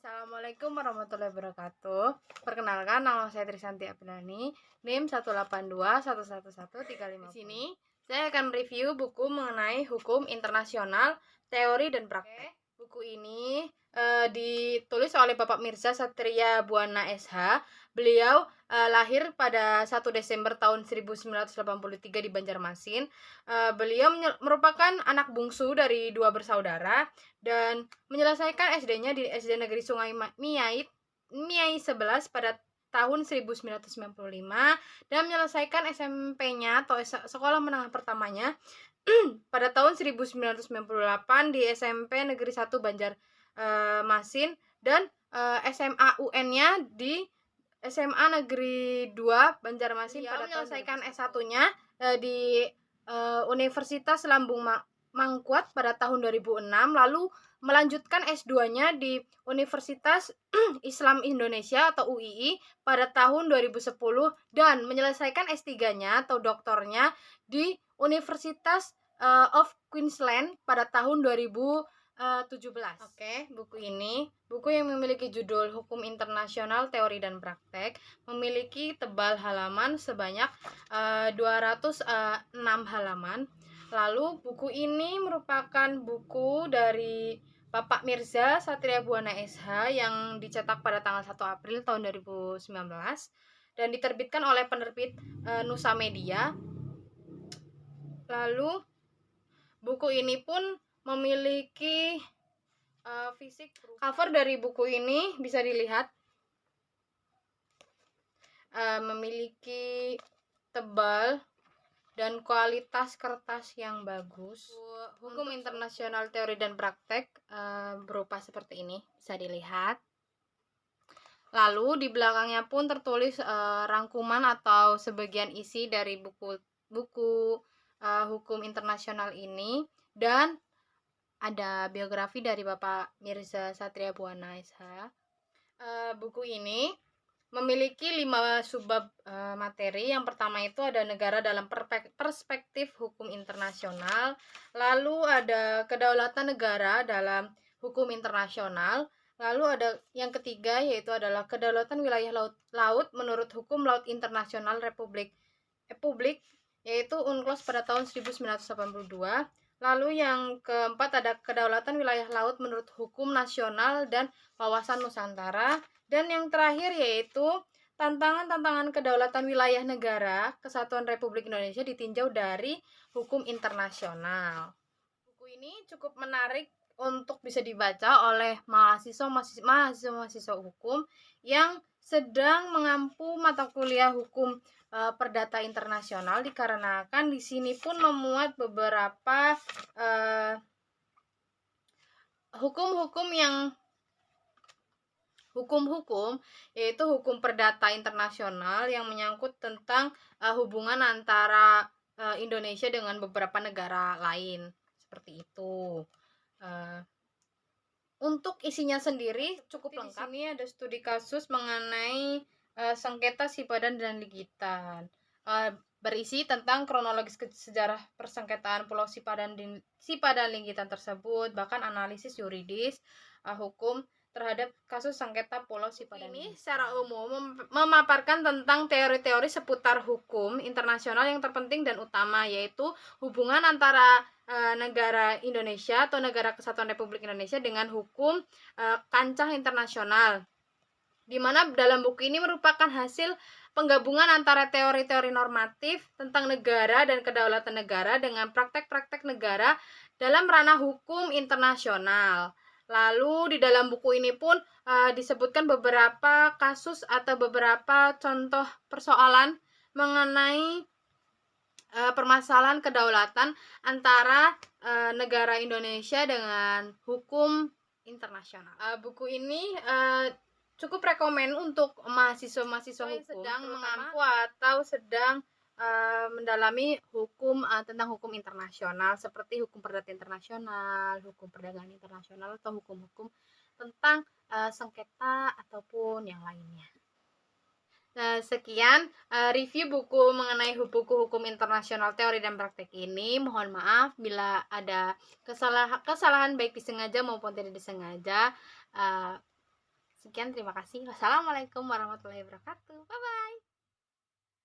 Assalamualaikum warahmatullahi wabarakatuh. Perkenalkan, nama saya Trisanti Apilani, NIM 182111350. Di sini saya akan mereview buku mengenai hukum internasional, teori dan praktek. Buku ini ditulis oleh Bapak Mirza Satria Buana SH. Beliau lahir pada 1 Desember tahun 1983 di Banjarmasin. Beliau merupakan anak bungsu dari dua bersaudara dan menyelesaikan SD-nya di SD Negeri Sungai Miai 11 pada tahun 1995 dan menyelesaikan SMP-nya atau sekolah menengah pertamanya pada tahun 1998 di SMP Negeri 1 Banjarmasin dan SMA UN-nya di SMA Negeri 2 Banjarmasin. Pada menyelesaikan S1-nya di Universitas Lambung Mangkuat pada tahun 2006, lalu melanjutkan S2-nya di Universitas Islam Indonesia atau UII pada tahun 2010 dan menyelesaikan S3-nya atau doktornya di Universitas of Queensland pada tahun 2017. Oke, buku yang memiliki judul Hukum Internasional Teori dan Praktek, memiliki tebal halaman sebanyak 206 halaman. Lalu buku ini merupakan buku dari Bapak Mirza Satria Buana SH yang dicetak pada tanggal 1 April tahun 2019 dan diterbitkan oleh penerbit Nusa Media. Lalu buku ini pun memiliki fisik. Cover dari buku ini bisa dilihat memiliki tebal dan kualitas kertas yang bagus. Hukum internasional teori dan praktek berupa seperti ini, bisa dilihat. Lalu di belakangnya pun tertulis rangkuman atau sebagian isi dari buku hukum internasional ini, dan ada biografi dari Bapak Mirza Satria Buana SH. Buku ini memiliki 5 subbab materi. Yang pertama itu ada negara dalam perspektif hukum internasional, lalu ada kedaulatan negara dalam hukum internasional, lalu ada yang ketiga yaitu adalah kedaulatan wilayah laut menurut hukum laut internasional Republik yaitu UNCLOS pada tahun 1982. Lalu yang keempat ada kedaulatan wilayah laut menurut hukum nasional dan wawasan Nusantara. Dan yang terakhir yaitu tantangan kedaulatan wilayah negara Kesatuan Republik Indonesia ditinjau dari hukum internasional. Buku ini cukup menarik untuk bisa dibaca oleh mahasiswa hukum yang sedang mengampu mata kuliah hukum perdata internasional, dikarenakan di sini pun memuat beberapa hukum-hukum yaitu hukum perdata internasional yang menyangkut tentang hubungan antara Indonesia dengan beberapa negara lain, seperti itu. Untuk isinya sendiri cukup lengkap. Di sini ada studi kasus mengenai sengketa Sipadan dan Ligitan, berisi tentang kronologis sejarah persengketaan Pulau Sipadan Ligitan tersebut, bahkan analisis yuridis hukum terhadap kasus sengketa Pulau Sipadan. Ini secara umum memaparkan tentang teori-teori seputar hukum internasional yang terpenting dan utama, yaitu hubungan antara negara Indonesia atau Negara Kesatuan Republik Indonesia dengan hukum kancah internasional, di mana dalam buku ini merupakan hasil penggabungan antara teori-teori normatif tentang negara dan kedaulatan negara dengan praktek-praktek negara dalam ranah hukum internasional. Lalu di dalam buku ini pun disebutkan beberapa kasus atau beberapa contoh persoalan mengenai permasalahan kedaulatan antara negara Indonesia dengan hukum internasional. Buku ini cukup rekomen untuk mahasiswa-mahasiswa hukum yang sedang mengampu atau sedang mendalami hukum tentang hukum internasional, seperti hukum perdata internasional, hukum perdagangan internasional, atau hukum-hukum tentang sengketa ataupun yang lainnya. Sekian review buku mengenai buku hukum internasional teori dan praktek ini. Mohon maaf bila ada kesalahan baik disengaja maupun tidak disengaja. Sekian, terima kasih. Wassalamualaikum warahmatullahi wabarakatuh. Bye bye.